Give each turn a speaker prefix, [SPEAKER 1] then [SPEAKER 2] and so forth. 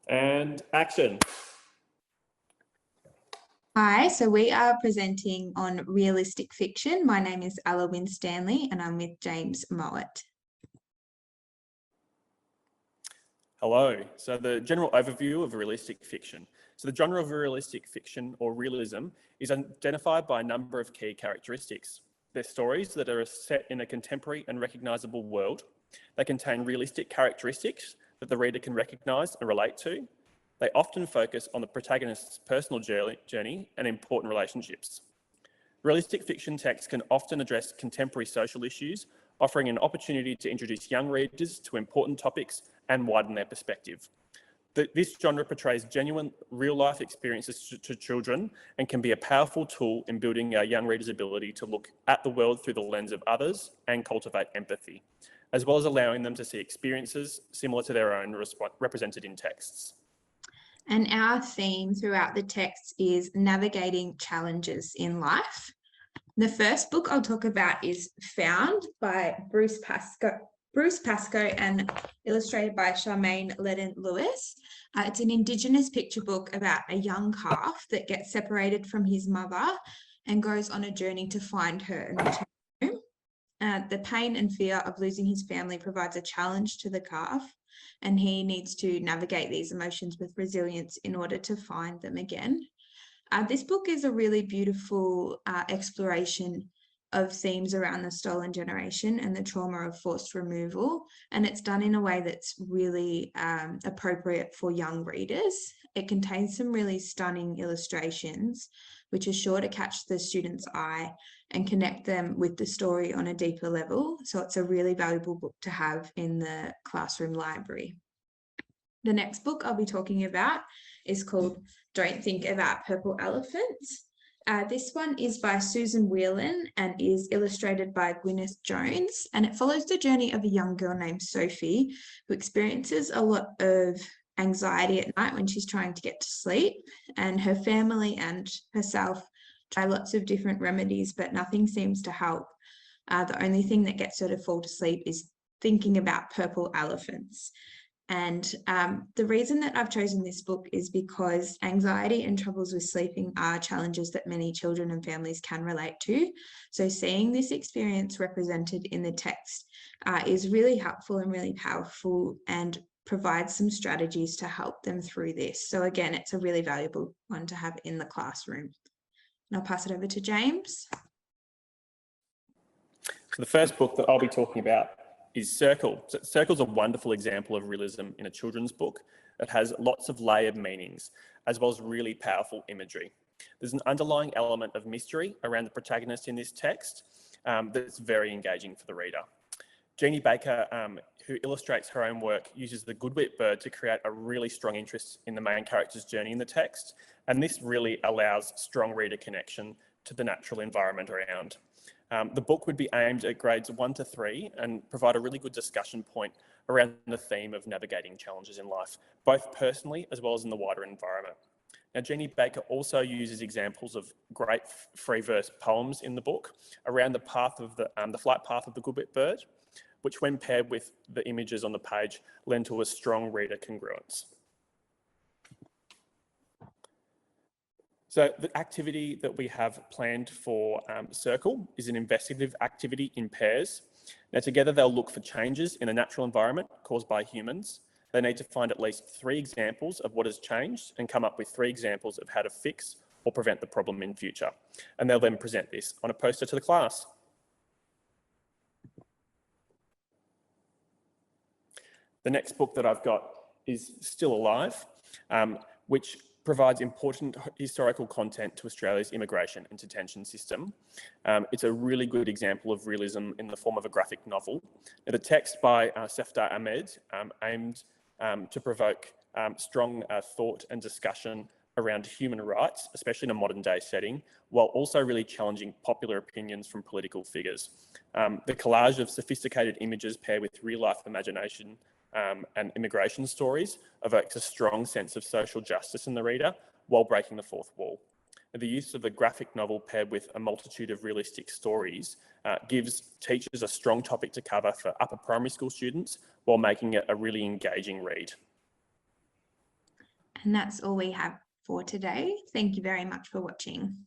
[SPEAKER 1] And action.
[SPEAKER 2] Hi, so we are presenting on realistic fiction. My name is Ella Winstanley and I'm with James Mowat.
[SPEAKER 1] Hello. So the general overview of realistic fiction. So the genre of realistic fiction or realism is identified by a number of key characteristics. They're stories that are set in a contemporary and recognisable world. They contain realistic characteristics that the reader can recognise and relate to. They often focus on the protagonist's personal journey and important relationships. Realistic fiction texts can often address contemporary social issues, offering an opportunity to introduce young readers to important topics and widen their perspective. This genre portrays genuine real-life experiences to children and can be a powerful tool in building our young readers' ability to look at the world through the lens of others and cultivate empathy, as well as allowing them to see experiences similar to their own represented in texts.
[SPEAKER 2] And our theme throughout the text is navigating challenges in life. The first book I'll talk about is Found by Bruce Pascoe and illustrated by Charmaine Leden-Lewis. It's an Indigenous picture book about a young calf that gets separated from his mother and goes on a journey to find her and return home. The pain and fear of losing his family provides a challenge to the calf, and he needs to navigate these emotions with resilience in order to find them again. This book is a really beautiful exploration of themes around the stolen generation and the trauma of forced removal, and it's done in a way that's really appropriate for young readers. It contains some really stunning illustrations which are sure to catch the student's eye and connect them with the story on a deeper level, so it's a really valuable book to have in the classroom library. The next book I'll be talking about is called Don't Think About Purple Elephants. This one is by Susan Whelan and is illustrated by Gwyneth Jones, and it follows the journey of a young girl named Sophie who experiences a lot of anxiety at night when she's trying to get to sleep, and her family and herself try lots of different remedies, but nothing seems to help. The only thing that gets her to fall to sleep is thinking about purple elephants. And the reason that I've chosen this book is because anxiety and troubles with sleeping are challenges that many children and families can relate to. So seeing this experience represented in the text is really helpful and really powerful and provides some strategies to help them through this. So again, it's a really valuable one to have in the classroom. And I'll pass it over to James.
[SPEAKER 1] So the first book that I'll be talking about is Circle. So Circle's a wonderful example of realism in a children's book. It has lots of layered meanings, as well as really powerful imagery. There's an underlying element of mystery around the protagonist in this text that's very engaging for the reader. Jeannie Baker, who illustrates her own work, uses the goodwit bird to create a really strong interest in the main character's journey in the text, and this really allows strong reader connection to the natural environment around. The book would be aimed at grades 1 to 3 and provide a really good discussion point around the theme of navigating challenges in life, both personally as well as in the wider environment. Now, Jeannie Baker also uses examples of great free verse poems in the book around the path of the flight path of the goodwit bird, which when paired with the images on the page lend to a strong reader congruence. So the activity that we have planned for Circle is an investigative activity in pairs. Now together they'll look for changes in the natural environment caused by humans. They need to find at least 3 examples of what has changed and come up with 3 examples of how to fix or prevent the problem in future. And they'll then present this on a poster to the class. The next book that I've got is Still Alive, which provides important historical content to Australia's immigration and detention system. It's a really good example of realism in the form of a graphic novel. Now, the text by Seftar Ahmed aimed to provoke strong thought and discussion around human rights, especially in a modern day setting, while also really challenging popular opinions from political figures. The collage of sophisticated images paired with real life imagination and immigration stories evokes a strong sense of social justice in the reader while breaking the fourth wall. And the use of a graphic novel paired with a multitude of realistic stories gives teachers a strong topic to cover for upper primary school students while making it a really engaging read.
[SPEAKER 2] And that's all we have for today. Thank you very much for watching.